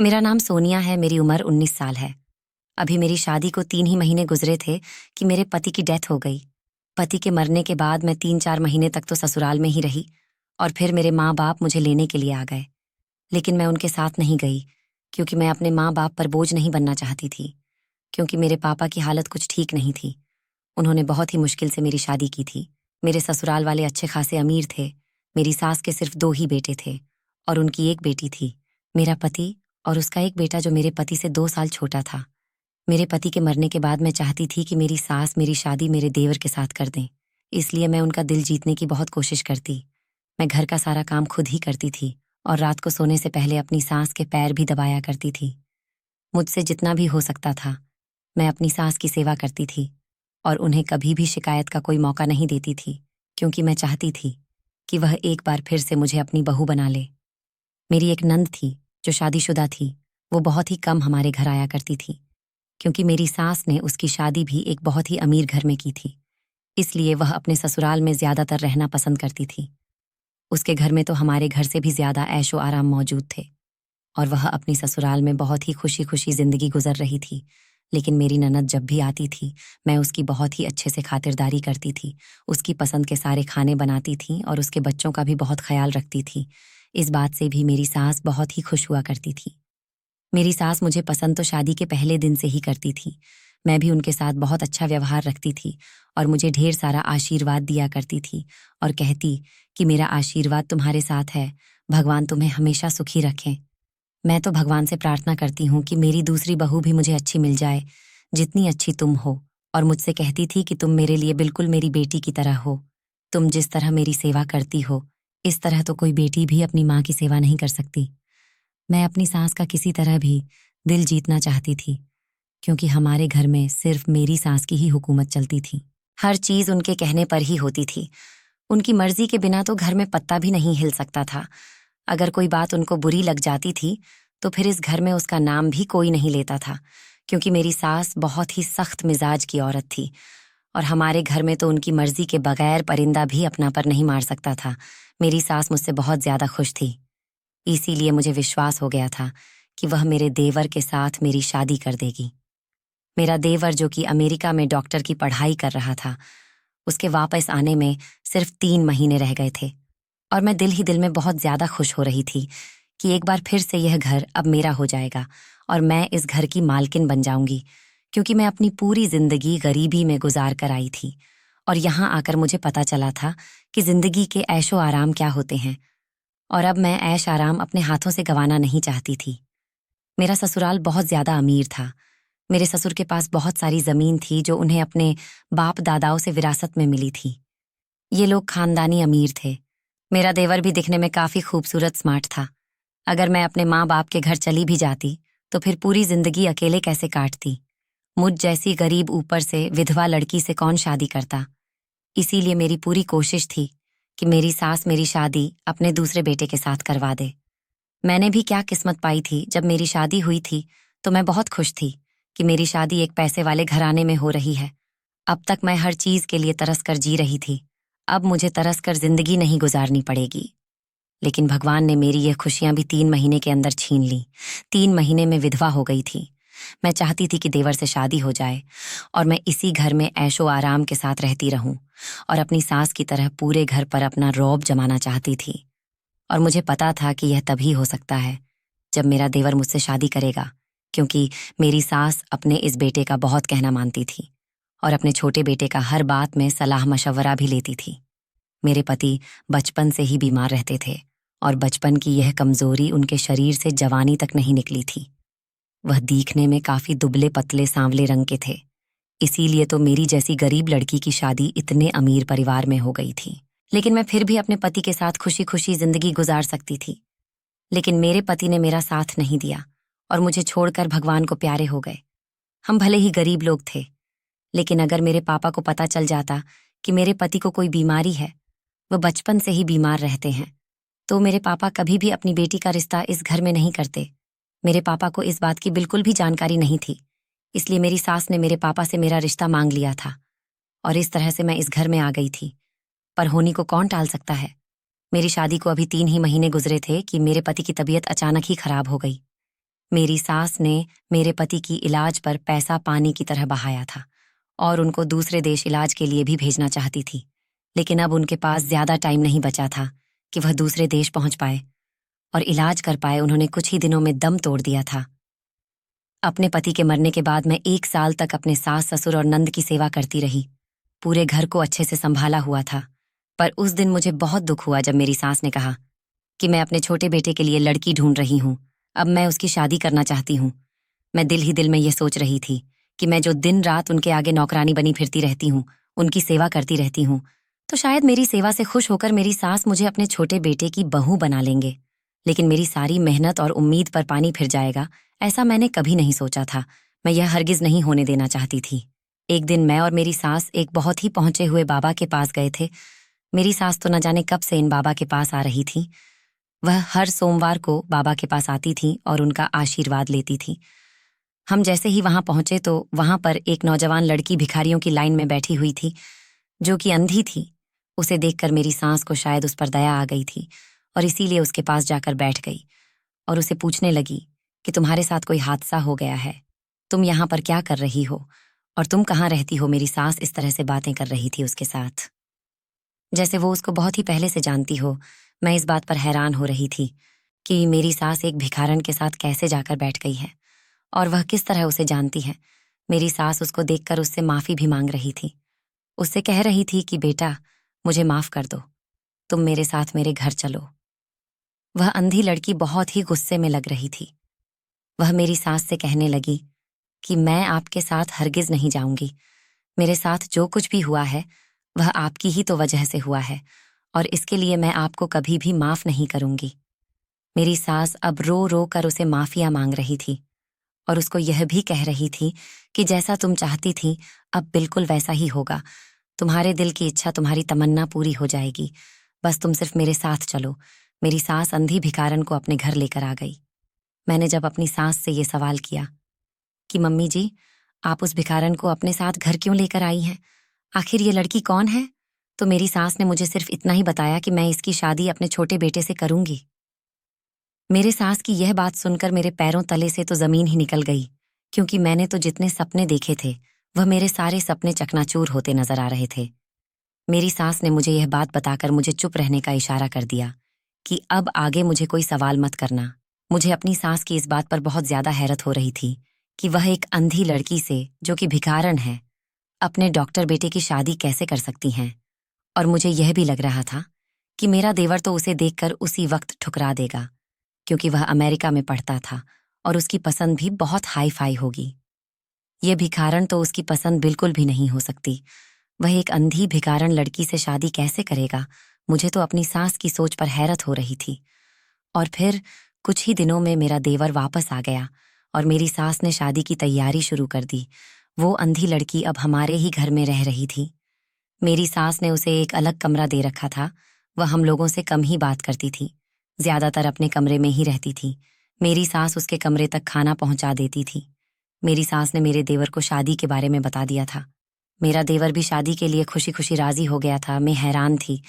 मेरा नाम सोनिया है, मेरी उम्र 19 साल है। अभी मेरी शादी को 3 ही महीने गुजरे थे कि मेरे पति की डेथ हो गई। पति के मरने के बाद मैं 3-4 महीने तक तो ससुराल में ही रही और फिर मेरे माँ-बाप मुझे लेने के लिए आ गए। लेकिन मैं उनके साथ नहीं गई क्योंकि मैं अपने माँ-बाप पर बोझ नहीं बनना चाहती थी, क्योंकि मेरे पापा की हालत कुछ ठीक नहीं थी। उन्होंने बहुत ही मुश्किल से मेरी शादी की थी। मेरे ससुराल वाले अच्छे खासे अमीर थे। मेरी सास के सिर्फ 2 ही बेटे थे और उनकी 1 बेटी थी। मेरा पति और उसका एक बेटा जो मेरे पति से 2 साल छोटा था। मेरे पति के मरने के बाद मैं चाहती थी कि मेरी सास मेरी शादी मेरे देवर के साथ कर दें। इसलिए मैं उनका दिल जीतने की बहुत कोशिश करती। मैं घर का सारा काम खुद ही करती थी और रात को सोने से पहले अपनी सास के पैर भी दबाया करती थी। मुझसे जितना भी हो सकता था, मैं अपनी सास की सेवा करती थी और उन्हें कभी भी शिकायत का कोई मौका नहीं देती थी, क्योंकि मैं चाहती थी कि वह एक बार फिर से मुझे अपनी बहू बना ले। मेरी एक नंद थी, जो शादीशुदा थी। वो बहुत ही कम हमारे घर आया करती थी, क्योंकि मेरी सास ने उसकी शादी भी एक बहुत ही अमीर घर में की थी। इसलिए वह अपने ससुराल में ज्यादातर रहना पसंद करती थी। उसके घर में तो हमारे घर से भी ज्यादा ऐशो आराम मौजूद थे और वह अपनी ससुराल में बहुत ही खुशी-खुशी जिंदगी गुजर रही थी। लेकिन मेरी ननद जब भी आती थी, मैं उसकी बहुत ही अच्छे से खातिरदारी करती थी, उसकी पसंद के सारे खाने बनाती थी और उसके बच्चों का भी बहुत ख्याल रखती थी। इस बात से भी मेरी सास बहुत ही खुश हुआ करती थी। मेरी सास मुझे पसंद तो शादी के पहले दिन से ही करती थी। मैं भी उनके साथ बहुत अच्छा व्यवहार रखती थी और मुझे ढेर सारा आशीर्वाद दिया करती थी और कहती कि मेरा आशीर्वाद तुम्हारे साथ है, भगवान तुम्हें हमेशा सुखी रखें। मैं तो भगवान से प्रार्थना करती हूँ कि मेरी दूसरी बहू भी मुझे अच्छी मिल जाए, जितनी अच्छी तुम हो। और मुझसे कहती थी कि तुम मेरे लिए बिल्कुल मेरी बेटी की तरह हो। तुम जिस तरह मेरी सेवा करती हो, इस तरह तो कोई बेटी भी अपनी माँ की सेवा नहीं कर सकती। मैं अपनी सास का किसी तरह भी दिल जीतना चाहती थी, क्योंकि हमारे घर में सिर्फ मेरी सास की ही हुकूमत चलती थी। हर चीज उनके कहने पर ही होती थी। उनकी मर्जी के बिना तो घर में पत्ता भी नहीं हिल सकता था। अगर कोई बात उनको बुरी लग जाती थी, तो फिर इस घर में उसका नाम भी कोई नहीं लेता था, क्योंकि मेरी सास बहुत ही सख्त मिजाज की औरत थी और हमारे घर में तो उनकी मर्जी के बगैर परिंदा भी अपना पर नहीं मार सकता था। मेरी सास मुझसे बहुत ज्यादा खुश थी। इसीलिए मुझे विश्वास हो गया था कि वह मेरे देवर के साथ मेरी शादी कर देगी। मेरा देवर, जो कि अमेरिका में डॉक्टर की पढ़ाई कर रहा था, उसके वापस आने में सिर्फ 3 महीने रह गए थे और मैं दिल ही दिल में बहुत ज्यादा खुश हो रही थी कि एक बार फिर से यह घर अब मेरा हो जाएगा और मैं इस घर की मालकिन बन जाऊंगी, क्योंकि मैं अपनी पूरी जिंदगी गरीबी में गुजार कर आई थी और यहाँ आकर मुझे पता चला था कि जिंदगी के ऐशो आराम क्या होते हैं और अब मैं ऐश आराम अपने हाथों से गंवाना नहीं चाहती थी। मेरा ससुराल बहुत ज्यादा अमीर था। मेरे ससुर के पास बहुत सारी जमीन थी जो उन्हें अपने बाप दादाओं से विरासत में मिली थी। ये लोग खानदानी अमीर थे। मेरा देवर भी दिखने में काफी खूबसूरत स्मार्ट था। अगर मैं अपने माँ बाप के घर चली भी जाती, तो फिर पूरी जिंदगी अकेले कैसे काटती। मुझ जैसी गरीब ऊपर से विधवा लड़की से कौन शादी करता। इसीलिए मेरी पूरी कोशिश थी कि मेरी सास मेरी शादी अपने दूसरे बेटे के साथ करवा दे। मैंने भी क्या किस्मत पाई थी, जब मेरी शादी हुई थी तो मैं बहुत खुश थी कि मेरी शादी एक पैसे वाले घराने में हो रही है। अब तक मैं हर चीज के लिए तरस कर जी रही थी, अब मुझे तरस कर जिंदगी नहीं गुजारनी पड़ेगी। लेकिन भगवान ने मेरी यह खुशियां भी 3 महीने के अंदर छीन ली। 3 महीने में विधवा हो गई थी। मैं चाहती थी कि देवर से शादी हो जाए और मैं इसी घर में ऐशो आराम के साथ रहती रहूं और अपनी सास की तरह पूरे घर पर अपना रौब जमाना चाहती थी। और मुझे पता था कि यह तभी हो सकता है जब मेरा देवर मुझसे शादी करेगा, क्योंकि मेरी सास अपने इस बेटे का बहुत कहना मानती थी और अपने छोटे बेटे का हर बात में सलाह मशवरा भी लेती थी। मेरे पति बचपन से ही बीमार रहते थे और बचपन की यह कमजोरी उनके शरीर से जवानी तक नहीं निकली थी। वह दिखने में काफी दुबले पतले सांवले रंग के थे। इसीलिए तो मेरी जैसी गरीब लड़की की शादी इतने अमीर परिवार में हो गई थी। लेकिन मैं फिर भी अपने पति के साथ खुशी खुशी जिंदगी गुजार सकती थी। लेकिन मेरे पति ने मेरा साथ नहीं दिया और मुझे छोड़कर भगवान को प्यारे हो गए। हम भले ही गरीब लोग थे, लेकिन अगर मेरे पापा को पता चल जाता कि मेरे पति को कोई बीमारी है, वह बचपन से ही बीमार रहते हैं, तो मेरे पापा कभी भी अपनी बेटी का रिश्ता इस घर में नहीं करते। मेरे पापा को इस बात की बिल्कुल भी जानकारी नहीं थी, इसलिए मेरी सास ने मेरे पापा से मेरा रिश्ता मांग लिया था और इस तरह से मैं इस घर में आ गई थी। पर होनी को कौन टाल सकता है। मेरी शादी को अभी 3 ही महीने गुजरे थे कि मेरे पति की तबीयत अचानक ही खराब हो गई। मेरी सास ने मेरे पति की इलाज पर पैसा पानी की तरह बहाया था और उनको दूसरे देश इलाज के लिए भी भेजना चाहती थी, लेकिन अब उनके पास ज्यादा टाइम नहीं बचा था कि वह दूसरे देश पहुंच पाए और इलाज कर पाए। उन्होंने कुछ ही दिनों में दम तोड़ दिया था। अपने पति के मरने के बाद मैं 1 साल तक अपने सास ससुर और नंद की सेवा करती रही। पूरे घर को अच्छे से संभाला हुआ था। पर उस दिन मुझे बहुत दुख हुआ जब मेरी सास ने कहा कि मैं अपने छोटे बेटे के लिए लड़की ढूंढ रही हूं, अब मैं उसकी शादी करना चाहती हूं। मैं दिल ही दिल में यह सोच रही थी कि मैं जो दिन रात उनके आगे नौकरानी बनी फिरती रहती हूँ, उनकी सेवा करती रहती हूँ, तो शायद मेरी सेवा से खुश होकर मेरी सास मुझे अपने छोटे बेटे की बहू बना लेंगे। लेकिन मेरी सारी मेहनत और उम्मीद पर पानी फिर जाएगा, ऐसा मैंने कभी नहीं सोचा था। मैं यह हरगिज नहीं होने देना चाहती थी। एक दिन मैं और मेरी सास एक बहुत ही पहुंचे हुए बाबा के पास गए थे। मेरी सास तो न जाने कब से इन बाबा के पास आ रही थी। वह हर सोमवार को बाबा के पास आती थी और उनका आशीर्वाद लेती थी। हम जैसे ही वहां पहुंचे तो वहां पर एक नौजवान लड़की भिखारियों की लाइन में बैठी हुई थी, जो कि अंधी थी। उसे देखकर मेरी सास को शायद उस पर दया आ गई थी और इसीलिए उसके पास जाकर बैठ गई और उसे पूछने लगी कि तुम्हारे साथ कोई हादसा हो गया है, तुम यहाँ पर क्या कर रही हो और तुम कहाँ रहती हो। मेरी सास इस तरह से बातें कर रही थी उसके साथ, जैसे वो उसको बहुत ही पहले से जानती हो। मैं इस बात पर हैरान हो रही थी कि मेरी सास एक भिखारन के साथ कैसे जाकर बैठ गई है और वह किस तरह उसे जानती है। मेरी सास उसको देखकर उससे माफी भी मांग रही थी। उससे कह रही थी कि बेटा, मुझे माफ कर दो, तुम मेरे साथ मेरे घर चलो। वह अंधी लड़की बहुत ही गुस्से में लग रही थी। वह मेरी सास से कहने लगी कि मैं आपके साथ हरगिज नहीं जाऊंगी। मेरे साथ जो कुछ भी हुआ है वह आपकी ही तो वजह से हुआ है और इसके लिए मैं आपको कभी भी माफ नहीं करूंगी। मेरी सास अब रो रो कर उसे माफिया मांग रही थी और उसको यह भी कह रही थी कि जैसा तुम चाहती थी अब बिल्कुल वैसा ही होगा। तुम्हारे दिल की इच्छा, तुम्हारी तमन्ना पूरी हो जाएगी, बस तुम सिर्फ मेरे साथ चलो। मेरी सास अंधी भिखारन को अपने घर लेकर आ गई। मैंने जब अपनी सास से ये सवाल किया कि मम्मी जी, आप उस भिखारन को अपने साथ घर क्यों लेकर आई हैं, आखिर ये लड़की कौन है, तो मेरी सास ने मुझे सिर्फ इतना ही बताया कि मैं इसकी शादी अपने छोटे बेटे से करूंगी। मेरे सास की यह बात सुनकर मेरे पैरों तले से तो जमीन ही निकल गई, क्योंकि मैंने तो जितने सपने देखे थे वह मेरे सारे सपने चकनाचूर होते नजर आ रहे थे। मेरी सास ने मुझे यह बात बताकर मुझे चुप रहने का इशारा कर दिया कि अब आगे मुझे कोई सवाल मत करना। मुझे अपनी सास की इस बात पर बहुत ज्यादा हैरत हो रही थी कि वह एक अंधी लड़की से, जो कि भिखारन है, अपने डॉक्टर बेटे की शादी कैसे कर सकती हैं। और मुझे यह भी लग रहा था कि मेरा देवर तो उसे देखकर उसी वक्त ठुकरा देगा, क्योंकि वह अमेरिका में पढ़ता था और उसकी पसंद भी बहुत हाई फाई होगी। ये भिखारन तो उसकी पसंद बिल्कुल भी नहीं हो सकती। वह एक अंधी भिखारन लड़की से शादी कैसे करेगा। मुझे तो अपनी सास की सोच पर हैरत हो रही थी। और फिर कुछ ही दिनों में मेरा देवर वापस आ गया और मेरी सास ने शादी की तैयारी शुरू कर दी। वो अंधी लड़की अब हमारे ही घर में रह रही थी। मेरी सास ने उसे एक अलग कमरा दे रखा था। वह हम लोगों से कम ही बात करती थी, ज्यादातर अपने कमरे में ही रहती थी। मेरी सास उसके कमरे तक खाना पहुंचा देती थी। मेरी सास ने मेरे देवर को शादी के बारे में बता दिया था। मेरा देवर भी शादी के लिए खुशी खुशी राजी हो गया था। मैं हैरान थी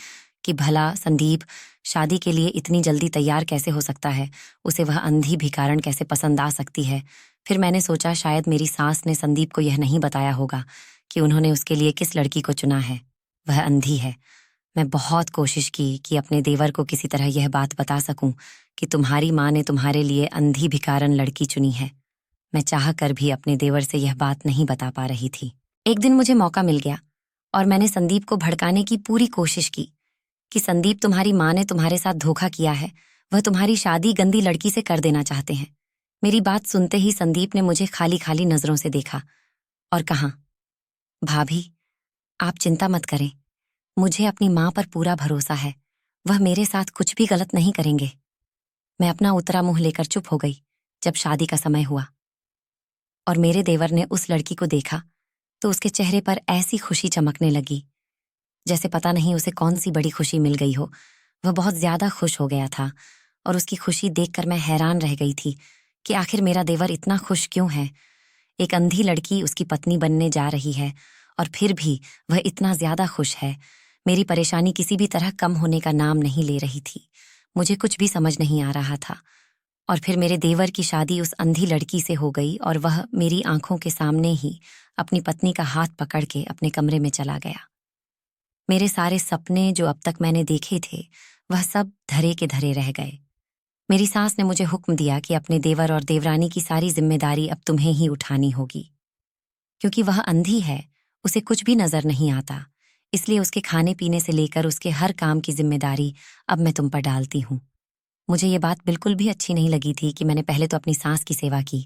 कि भला संदीप शादी के लिए इतनी जल्दी तैयार कैसे हो सकता है, उसे वह अंधी भिखारन कैसे पसंद आ सकती है। फिर मैंने सोचा शायद मेरी सास ने संदीप को यह नहीं बताया होगा कि उन्होंने उसके लिए किस लड़की को चुना है, वह अंधी है। मैं बहुत कोशिश की कि अपने देवर को किसी तरह यह बात बता सकूं कि तुम्हारी माँ ने तुम्हारे लिए अंधी भिखारन लड़की चुनी है। मैं चाह कर भी अपने देवर से यह बात नहीं बता पा रही थी। एक दिन मुझे मौका मिल गया और मैंने संदीप को भड़काने की पूरी कोशिश की कि संदीप, तुम्हारी माँ ने तुम्हारे साथ धोखा किया है, वह तुम्हारी शादी गंदी लड़की से कर देना चाहते हैं। मेरी बात सुनते ही संदीप ने मुझे खाली खाली नजरों से देखा और कहा, भाभी, आप चिंता मत करें, मुझे अपनी माँ पर पूरा भरोसा है, वह मेरे साथ कुछ भी गलत नहीं करेंगे। मैं अपना उतरा मुंह लेकर चुप हो गई। जब शादी का समय हुआ और मेरे देवर ने उस लड़की को देखा तो उसके चेहरे पर ऐसी खुशी चमकने लगी जैसे पता नहीं उसे कौन सी बड़ी खुशी मिल गई हो। वह बहुत ज्यादा खुश हो गया था और उसकी खुशी देखकर मैं हैरान रह गई थी कि आखिर मेरा देवर इतना खुश क्यों है। एक अंधी लड़की उसकी पत्नी बनने जा रही है और फिर भी वह इतना ज्यादा खुश है। मेरी परेशानी किसी भी तरह कम होने का नाम नहीं ले रही थी। मुझे कुछ भी समझ नहीं आ रहा था। और फिर मेरे देवर की शादी उस अंधी लड़की से हो गई और वह मेरी आंखों के सामने ही अपनी पत्नी का हाथ पकड़ के अपने कमरे में चला गया। मेरे सारे सपने जो अब तक मैंने देखे थे वह सब धरे के धरे रह गए। मेरी सास ने मुझे हुक्म दिया कि अपने देवर और देवरानी की सारी जिम्मेदारी अब तुम्हें ही उठानी होगी, क्योंकि वह अंधी है, उसे कुछ भी नजर नहीं आता, इसलिए उसके खाने पीने से लेकर उसके हर काम की जिम्मेदारी अब मैं तुम पर डालती हूँ। मुझे ये बात बिल्कुल भी अच्छी नहीं लगी थी कि मैंने पहले तो अपनी सास की सेवा की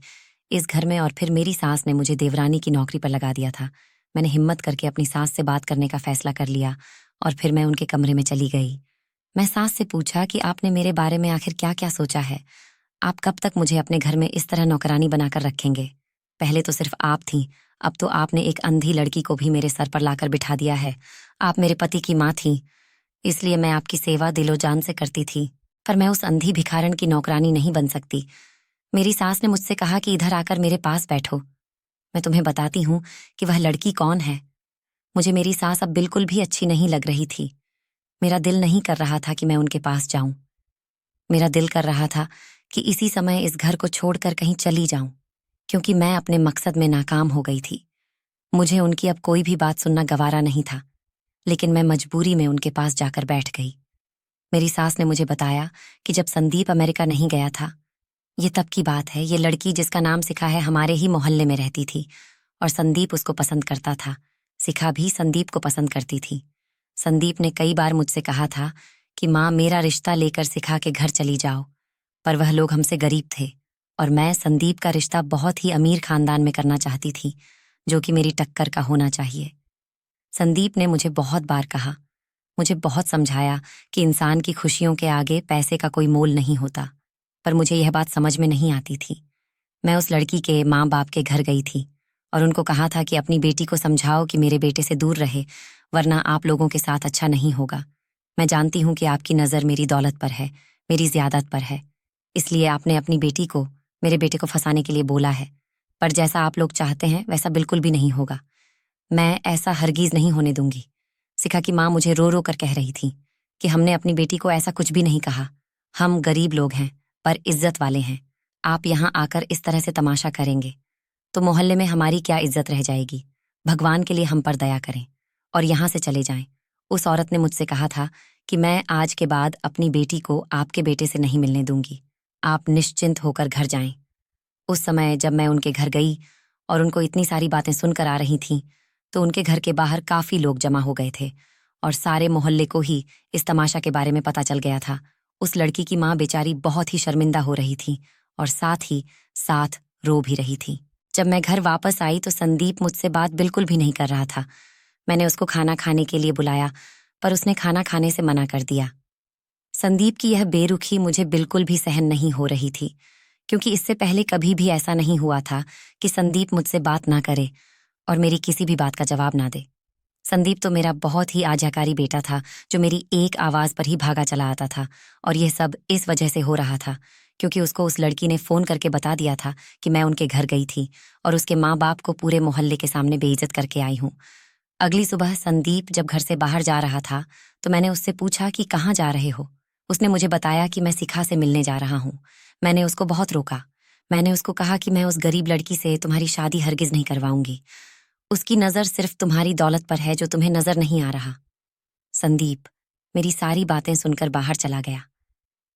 इस घर में और फिर मेरी सास ने मुझे देवरानी की नौकरी पर लगा दिया था। मैंने हिम्मत करके अपनी सास से बात करने का फैसला कर लिया और फिर मैं उनके कमरे में चली गई। मैं सास से पूछा कि आपने मेरे बारे में आखिर क्या क्या सोचा है? आप कब तक मुझे अपने घर में इस तरह नौकरानी बनाकर रखेंगे? पहले तो सिर्फ आप थीं, अब तो आपने एक अंधी लड़की को भी मेरे सर पर लाकर बिठा दिया है। आप मेरे पति की माँ थीं, इसलिए मैं आपकी सेवा दिलो जान से करती थी, पर मैं उस अंधी भिखारन की नौकरानी नहीं बन सकती। मेरी सास ने मुझसे कहा कि इधर आकर मेरे पास बैठो, मैं तुम्हें बताती हूँ कि वह लड़की कौन है। मुझे मेरी सास अब बिल्कुल भी अच्छी नहीं लग रही थी। मेरा दिल नहीं कर रहा था कि मैं उनके पास जाऊं। मेरा दिल कर रहा था कि इसी समय इस घर को छोड़कर कहीं चली जाऊं, क्योंकि मैं अपने मकसद में नाकाम हो गई थी। मुझे उनकी अब कोई भी बात सुनना गवारा नहीं था, लेकिन मैं मजबूरी में उनके पास जाकर बैठ गई। मेरी सास ने मुझे बताया कि जब संदीप अमेरिका नहीं गया था, ये तब की बात है, ये लड़की जिसका नाम सिखा है हमारे ही मोहल्ले में रहती थी और संदीप उसको पसंद करता था। सिखा भी संदीप को पसंद करती थी। संदीप ने कई बार मुझसे कहा था कि माँ मेरा रिश्ता लेकर सिखा के घर चली जाओ, पर वह लोग हमसे गरीब थे और मैं संदीप का रिश्ता बहुत ही अमीर खानदान में करना चाहती थी, जो कि मेरी टक्कर का होना चाहिए। संदीप ने मुझे बहुत बार कहा, मुझे बहुत समझाया कि इंसान की खुशियों के आगे पैसे का कोई मोल नहीं होता, पर मुझे यह बात समझ में नहीं आती थी। मैं उस लड़की के माँ बाप के घर गई थी और उनको कहा था कि अपनी बेटी को समझाओ कि मेरे बेटे से दूर रहे, वरना आप लोगों के साथ अच्छा नहीं होगा। मैं जानती हूँ कि आपकी नज़र मेरी दौलत पर है, मेरी ज़्यादत पर है, इसलिए आपने अपनी बेटी को मेरे बेटे को फंसाने के लिए बोला है, पर जैसा आप लोग चाहते हैं वैसा बिल्कुल भी नहीं होगा। मैं ऐसा हरगिज़ नहीं होने दूंगी। सिखा की माँ मुझे रो रो कर कह रही थी कि हमने अपनी बेटी को ऐसा कुछ भी नहीं कहा। हम गरीब लोग हैं पर इज्जत वाले हैं। आप यहाँ आकर इस तरह से तमाशा करेंगे तो मोहल्ले में हमारी क्या इज्जत रह जाएगी। भगवान के लिए हम पर दया करें और यहाँ से चले जाएं। उस औरत ने मुझसे कहा था कि मैं आज के बाद अपनी बेटी को आपके बेटे से नहीं मिलने दूंगी। आप निश्चिंत होकर घर जाएं। उस समय जब मैं उनके घर गई और उनको इतनी सारी बातें सुनकर आ रही थीं, तो उनके घर के बाहर काफी लोग जमा हो गए थे और सारे मोहल्ले को ही इस तमाशा के बारे में पता चल गया था। उस लड़की की माँ बेचारी बहुत ही शर्मिंदा हो रही थी और साथ ही साथ रो भी रही थी। जब मैं घर वापस आई तो संदीप मुझसे बात बिल्कुल भी नहीं कर रहा था। मैंने उसको खाना खाने के लिए बुलाया, पर उसने खाना खाने से मना कर दिया। संदीप की यह बेरुखी मुझे बिल्कुल भी सहन नहीं हो रही थी, क्योंकि इससे पहले कभी भी ऐसा नहीं हुआ था कि संदीप मुझसे बात ना करे और मेरी किसी भी बात का जवाब ना दे। संदीप तो मेरा बहुत ही आज्ञाकारी बेटा था, जो मेरी एक आवाज पर ही भागा चला आता था, और यह सब इस वजह से हो रहा था क्योंकि उसको उस लड़की ने फोन करके बता दिया था कि मैं उनके घर गई थी और उसके माँ बाप को पूरे मोहल्ले के सामने बेइज्जत करके आई हूँ। अगली सुबह संदीप जब घर से बाहर जा रहा था तो मैंने उससे पूछा कि कहाँ जा रहे हो। उसने मुझे बताया कि मैं सिखा से मिलने जा रहा हूँ। मैंने उसको बहुत रोका। मैंने उसको कहा कि मैं उस गरीब लड़की से तुम्हारी शादी हरगिज नहीं करवाऊंगी। उसकी नजर सिर्फ तुम्हारी दौलत पर है, जो तुम्हें नजर नहीं आ रहा। संदीप मेरी सारी बातें सुनकर बाहर चला गया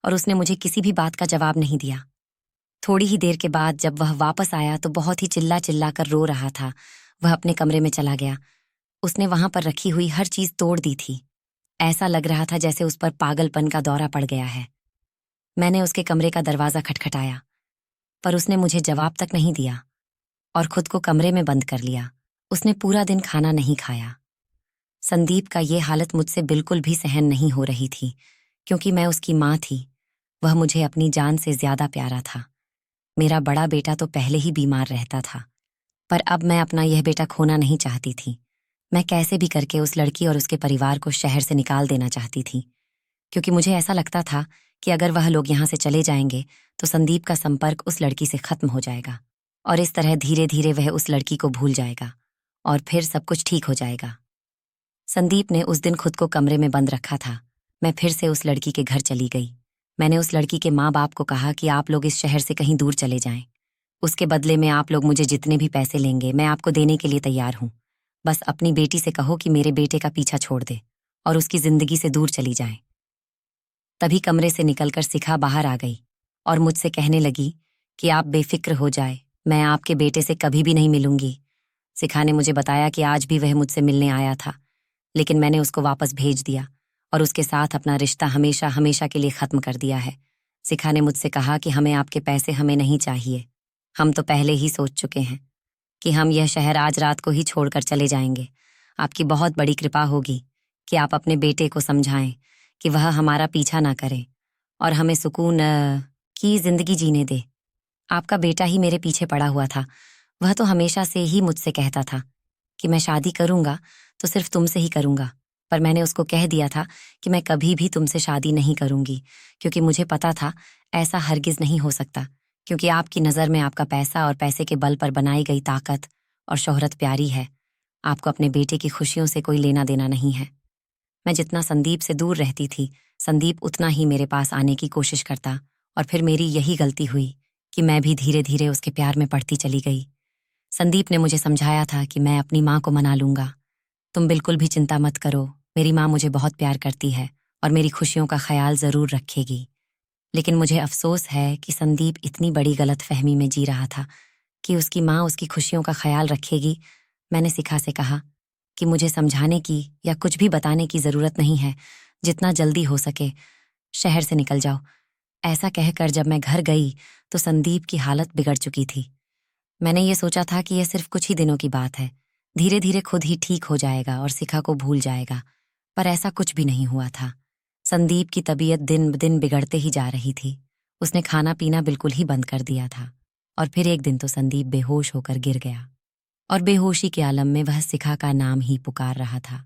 और उसने मुझे किसी भी बात का जवाब नहीं दिया। थोड़ी ही देर के बाद जब वह वापस आया तो बहुत ही चिल्ला चिल्ला कर रो रहा था। वह अपने कमरे में चला गया। उसने वहां पर रखी हुई हर चीज तोड़ दी थी। ऐसा लग रहा था जैसे उस पर पागलपन का दौरा पड़ गया है। मैंने उसके कमरे का दरवाजा खटखटाया, पर उसने मुझे जवाब तक नहीं दिया और खुद को कमरे में बंद कर लिया। उसने पूरा दिन खाना नहीं खाया। संदीप का ये हालत मुझसे बिल्कुल भी सहन नहीं हो रही थी, क्योंकि मैं उसकी माँ थी। वह मुझे अपनी जान से ज्यादा प्यारा था। मेरा बड़ा बेटा तो पहले ही बीमार रहता था, पर अब मैं अपना यह बेटा खोना नहीं चाहती थी। मैं कैसे भी करके उस लड़की और उसके परिवार को शहर से निकाल देना चाहती थी, क्योंकि मुझे ऐसा लगता था कि अगर वह लोग यहाँ से चले जाएंगे तो संदीप का संपर्क उस लड़की से खत्म हो जाएगा और इस तरह धीरे धीरे वह उस लड़की को भूल जाएगा और फिर सब कुछ ठीक हो जाएगा। संदीप ने उस दिन खुद को कमरे में बंद रखा था। मैं फिर से उस लड़की के घर चली गई। मैंने उस लड़की के माँ बाप को कहा कि आप लोग इस शहर से कहीं दूर चले जाएं। उसके बदले में आप लोग मुझे जितने भी पैसे लेंगे मैं आपको देने के लिए तैयार हूं। बस अपनी बेटी से कहो कि मेरे बेटे का पीछा छोड़ दे और उसकी जिंदगी से दूर चली जाए। तभी कमरे से निकलकर शिखा बाहर आ गई और मुझसे कहने लगी कि आप बेफिक्र हो जाए, मैं आपके बेटे से कभी भी नहीं मिलूंगी। शिखा ने मुझे बताया कि आज भी वह मुझसे मिलने आया था, लेकिन मैंने उसको वापस भेज दिया और उसके साथ अपना रिश्ता हमेशा हमेशा के लिए खत्म कर दिया है। शिखा ने मुझसे कहा कि हमें आपके पैसे हमें नहीं चाहिए। हम तो पहले ही सोच चुके हैं कि हम यह शहर आज रात को ही छोड़कर चले जाएंगे। आपकी बहुत बड़ी कृपा होगी कि आप अपने बेटे को समझाएं कि वह हमारा पीछा ना करे और हमें सुकून की जिंदगी जीने दे। आपका बेटा ही मेरे पीछे पड़ा हुआ था। वह तो हमेशा से ही मुझसे कहता था कि मैं शादी करूंगा तो सिर्फ तुमसे ही करूंगा, पर मैंने उसको कह दिया था कि मैं कभी भी तुमसे शादी नहीं करूंगी, क्योंकि मुझे पता था ऐसा हरगिज नहीं हो सकता, क्योंकि आपकी नज़र में आपका पैसा और पैसे के बल पर बनाई गई ताकत और शोहरत प्यारी है। आपको अपने बेटे की खुशियों से कोई लेना देना नहीं है। मैं जितना संदीप से दूर रहती थी, संदीप उतना ही मेरे पास आने की कोशिश करता, और फिर मेरी यही गलती हुई कि मैं भी धीरे धीरे उसके प्यार में पड़ती चली गई। संदीप ने मुझे समझाया था कि मैं अपनी माँ को मना लूंगा। तुम बिल्कुल भी चिंता मत करो, मेरी माँ मुझे बहुत प्यार करती है और मेरी खुशियों का ख्याल जरूर रखेगी। लेकिन मुझे अफसोस है कि संदीप इतनी बड़ी गलतफहमी में जी रहा था कि उसकी माँ उसकी खुशियों का ख्याल रखेगी। मैंने शिखा से कहा कि मुझे समझाने की या कुछ भी बताने की जरूरत नहीं है, जितना जल्दी हो सके शहर से निकल जाओ। ऐसा कहकर जब मैं घर गई तो संदीप की हालत बिगड़ चुकी थी। मैंने ये सोचा था कि यह सिर्फ कुछ ही दिनों की बात है, धीरे धीरे खुद ही ठीक हो जाएगा और शिखा को भूल जाएगा, पर ऐसा कुछ भी नहीं हुआ था। संदीप की तबीयत दिन ब दिन बिगड़ते ही जा रही थी। उसने खाना पीना बिल्कुल ही बंद कर दिया था और फिर एक दिन तो संदीप बेहोश होकर गिर गया और बेहोशी के आलम में वह शिखा का नाम ही पुकार रहा था।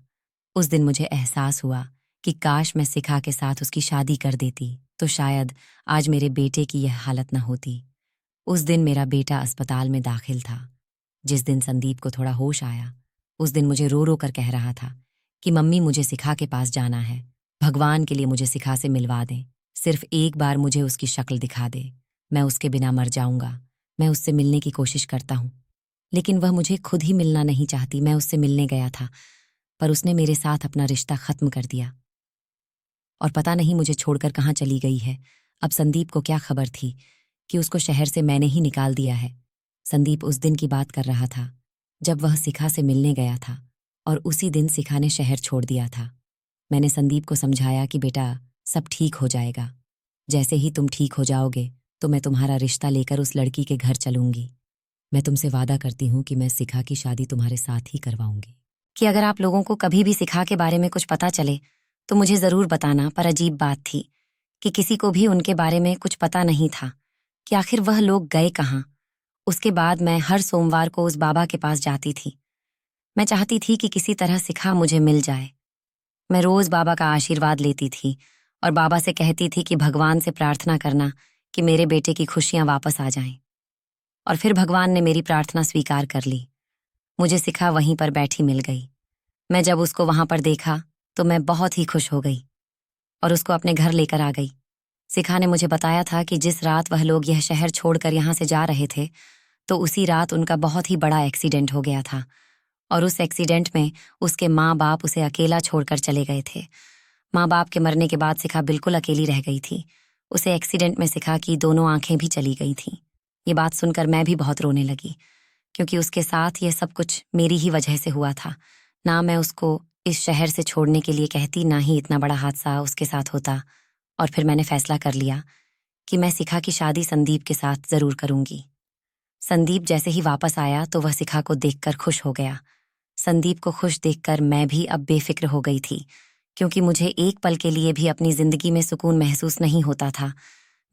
उस दिन मुझे एहसास हुआ कि काश मैं शिखा के साथ उसकी शादी कर देती तो शायद आज मेरे बेटे की यह हालत न होती। उस दिन मेरा बेटा अस्पताल में दाखिल था। जिस दिन संदीप को थोड़ा होश आया, उस दिन मुझे रो रो कर कह रहा था कि मम्मी मुझे शिखा के पास जाना है, भगवान के लिए मुझे शिखा से मिलवा दें, सिर्फ एक बार मुझे उसकी शक्ल दिखा दे, मैं उसके बिना मर जाऊंगा। मैं उससे मिलने की कोशिश करता हूँ, लेकिन वह मुझे खुद ही मिलना नहीं चाहती। मैं उससे मिलने गया था, पर उसने मेरे साथ अपना रिश्ता खत्म कर दिया और पता नहीं मुझे छोड़कर कहाँ चली गई है। अब संदीप को क्या खबर थी कि उसको शहर से मैंने ही निकाल दिया है। संदीप उस दिन की बात कर रहा था जब वह शिखा से मिलने गया था और उसी दिन शिखा ने शहर छोड़ दिया था। मैंने संदीप को समझाया कि बेटा सब ठीक हो जाएगा, जैसे ही तुम ठीक हो जाओगे तो मैं तुम्हारा रिश्ता लेकर उस लड़की के घर चलूंगी। मैं तुमसे वादा करती हूँ कि मैं शिखा की शादी तुम्हारे साथ ही करवाऊंगी। कि अगर आप लोगों को कभी भी शिखा के बारे में कुछ पता चले तो मुझे जरूर बताना। पर अजीब बात थी कि किसी को भी उनके बारे में कुछ पता नहीं था कि आखिर वह लोग गए कहाँ। उसके बाद मैं हर सोमवार को उस बाबा के पास जाती थी। मैं चाहती थी कि किसी तरह शिखा मुझे मिल जाए। मैं रोज बाबा का आशीर्वाद लेती थी और बाबा से कहती थी कि भगवान से प्रार्थना करना कि मेरे बेटे की खुशियां वापस आ जाएं। और फिर भगवान ने मेरी प्रार्थना स्वीकार कर ली। मुझे शिखा वहीं पर बैठी मिल गई। मैं जब उसको वहां पर देखा तो मैं बहुत ही खुश हो गई और उसको अपने घर लेकर आ गई। शिखा ने मुझे बताया था कि जिस रात वह लोग यह शहर छोड़कर यहाँ से जा रहे थे तो उसी रात उनका बहुत ही बड़ा एक्सीडेंट हो गया था और उस एक्सीडेंट में उसके माँ बाप उसे अकेला छोड़कर चले गए थे। माँ बाप के मरने के बाद शिखा बिल्कुल अकेली रह गई थी। उसे एक्सीडेंट में शिखा की दोनों आंखें भी चली गई थीं। ये बात सुनकर मैं भी बहुत रोने लगी, क्योंकि उसके साथ ये सब कुछ मेरी ही वजह से हुआ था। ना मैं उसको इस शहर से छोड़ने के लिए कहती, ना ही इतना बड़ा हादसा उसके साथ होता। और फिर मैंने फैसला कर लिया कि मैं शिखा की शादी संदीप के साथ जरूर करूंगी। संदीप जैसे ही वापस आया तो वह शिखा को देखकर खुश हो गया। संदीप को खुश देखकर मैं भी अब बेफिक्र हो गई थी, क्योंकि मुझे एक पल के लिए भी अपनी जिंदगी में सुकून महसूस नहीं होता था।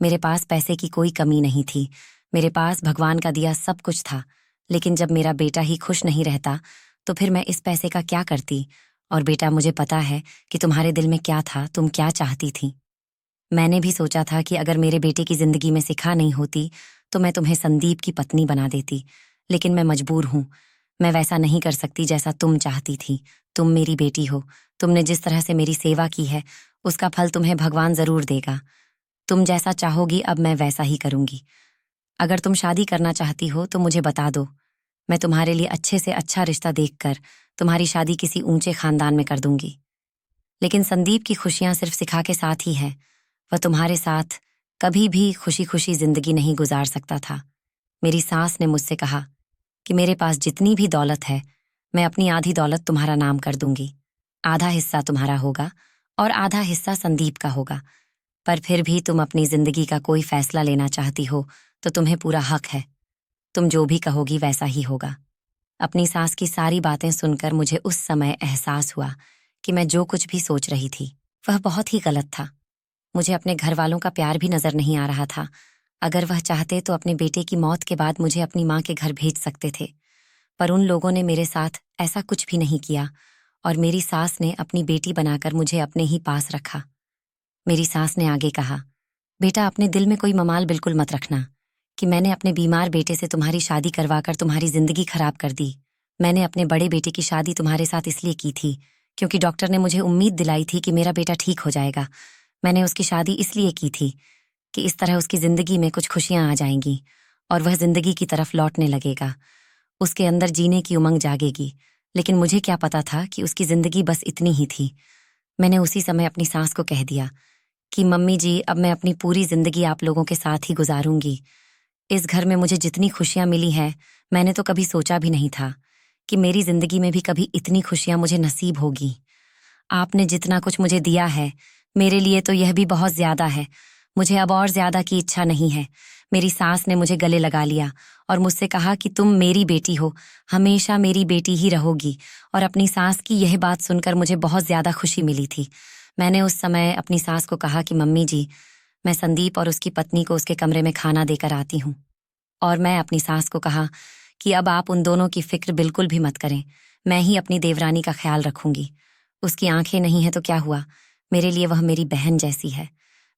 मेरे पास पैसे की कोई कमी नहीं थी, मेरे पास भगवान का दिया सब कुछ था, लेकिन जब मेरा बेटा ही खुश नहीं रहता तो फिर मैं इस पैसे का क्या करती। और बेटा, मुझे पता है कि तुम्हारे दिल में क्या था, तुम क्या चाहती थी। मैंने भी सोचा था कि अगर मेरे बेटे की जिंदगी में शिखा नहीं होती तो मैं तुम्हें संदीप की पत्नी बना देती, लेकिन मैं मजबूर हूं। मैं वैसा नहीं कर सकती जैसा तुम चाहती थी। तुम मेरी बेटी हो, तुमने जिस तरह से मेरी सेवा की है उसका फल तुम्हें भगवान जरूर देगा। तुम जैसा चाहोगी अब मैं वैसा ही करूंगी। अगर तुम शादी करना चाहती हो तो मुझे बता दो, मैं तुम्हारे लिए अच्छे से अच्छा रिश्ता देखकर तुम्हारी शादी किसी ऊंचे खानदान में कर दूंगी। लेकिन संदीप की खुशियां सिर्फ शिखा के साथ ही हैं। वह तुम्हारे साथ कभी भी खुशी खुशी जिंदगी नहीं गुजार सकता था। मेरी सास ने मुझसे कहा कि मेरे पास जितनी भी दौलत है, मैं अपनी आधी दौलत तुम्हारा नाम कर दूंगी। आधा हिस्सा तुम्हारा होगा और आधा हिस्सा संदीप का होगा। पर फिर भी तुम अपनी जिंदगी का कोई फैसला लेना चाहती हो तो तुम्हें पूरा हक है। तुम जो भी कहोगी वैसा ही होगा। अपनी सास की सारी बातें सुनकर मुझे उस समय एहसास हुआ कि मैं जो कुछ भी सोच रही थी वह बहुत ही गलत था। मुझे अपने घर वालों का प्यार भी नजर नहीं आ रहा था। अगर वह चाहते तो अपने बेटे की मौत के बाद मुझे अपनी माँ के घर भेज सकते थे, पर उन लोगों ने मेरे साथ ऐसा कुछ भी नहीं किया और मेरी सास ने अपनी बेटी बनाकर मुझे अपने ही पास रखा। मेरी सास ने आगे कहा, बेटा अपने दिल में कोई ममाल बिल्कुल मत रखना कि मैंने अपने बीमार बेटे से तुम्हारी शादी करवाकर तुम्हारी जिंदगी खराब कर दी। मैंने अपने बड़े बेटे की शादी तुम्हारे साथ इसलिए की थी क्योंकि डॉक्टर ने मुझे उम्मीद दिलाई थी कि मेरा बेटा ठीक हो जाएगा। मैंने उसकी शादी इसलिए की थी कि इस तरह उसकी जिंदगी में कुछ खुशियां आ जाएंगी और वह जिंदगी की तरफ लौटने लगेगा। उसके अंदर जीने की उमंग जागेगी। लेकिन मुझे क्या पता था कि उसकी जिंदगी बस इतनी ही थी। मैंने उसी समय अपनी सास को कह दिया कि मम्मी जी, अब मैं अपनी पूरी जिंदगी आप लोगों के साथ ही गुजारूंगी। इस घर में मुझे जितनी खुशियां मिली हैं, मैंने तो कभी सोचा भी नहीं था कि मेरी जिंदगी में भी कभी इतनी खुशियां मुझे नसीब होगी। आपने जितना कुछ मुझे दिया है, मेरे लिए तो यह भी बहुत ज्यादा है। मुझे अब और ज्यादा की इच्छा नहीं है। मेरी सास ने मुझे गले लगा लिया और मुझसे कहा कि तुम मेरी बेटी हो, हमेशा मेरी बेटी ही रहोगी। और अपनी सास की यह बात सुनकर मुझे बहुत ज्यादा खुशी मिली थी। मैंने उस समय अपनी सास को कहा कि मम्मी जी, मैं संदीप और उसकी पत्नी को उसके कमरे में खाना देकर आती हूँ। और मैं अपनी सास को कहा कि अब आप उन दोनों की फिक्र बिल्कुल भी मत करें, मैं ही अपनी देवरानी का ख्याल रखूंगी। उसकी आंखें नहीं है तो क्या हुआ, मेरे लिए वह मेरी बहन जैसी है।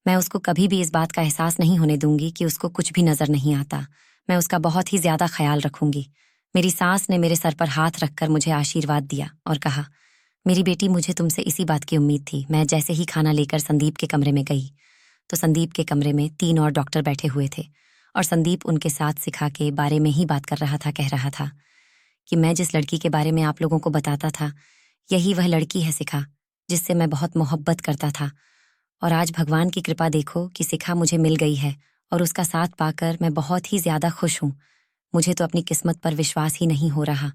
मैं उसको कभी भी इस बात का एहसास नहीं होने दूंगी कि उसको कुछ भी नजर नहीं आता। मैं उसका बहुत ही ज्यादा ख्याल रखूंगी। मेरी सास ने मेरे सर पर हाथ रखकर मुझे आशीर्वाद दिया और कहा, मेरी बेटी, मुझे तुमसे इसी बात की उम्मीद थी। मैं जैसे ही खाना लेकर संदीप के कमरे में गई तो संदीप के कमरे में 3 और डॉक्टर बैठे हुए थे और संदीप उनके साथ शिखा के बारे में ही बात कर रहा था। कह रहा था कि मैं जिस लड़की के बारे में आप लोगों को बताता था, यही वह लड़की है शिखा, जिससे मैं बहुत मोहब्बत करता था। और आज भगवान की कृपा देखो कि शिखा मुझे मिल गई है और उसका साथ पाकर मैं बहुत ही ज्यादा खुश हूँ। मुझे तो अपनी किस्मत पर विश्वास ही नहीं हो रहा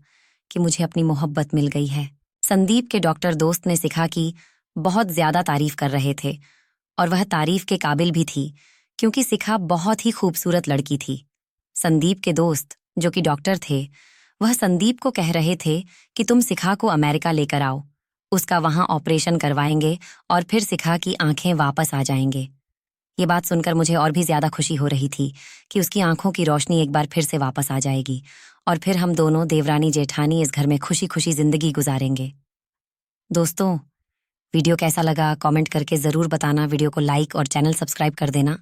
कि मुझे अपनी मोहब्बत मिल गई है। संदीप के डॉक्टर दोस्त ने शिखा की बहुत ज्यादा तारीफ कर रहे थे और वह तारीफ के काबिल भी थी क्योंकि शिखा बहुत ही खूबसूरत लड़की थी। संदीप के दोस्त जो कि डॉक्टर थे, वह संदीप को कह रहे थे कि तुम शिखा को अमेरिका लेकर आओ, उसका वहां ऑपरेशन करवाएंगे और फिर शिखा की आंखें वापस आ जाएंगे। ये बात सुनकर मुझे और भी ज्यादा खुशी हो रही थी कि उसकी आंखों की रोशनी एक बार फिर से वापस आ जाएगी और फिर हम दोनों देवरानी जेठानी इस घर में खुशी खुशी जिंदगी गुजारेंगे। दोस्तों, वीडियो कैसा लगा कमेंट करके जरूर बताना। वीडियो को लाइक और चैनल सब्सक्राइब कर देना।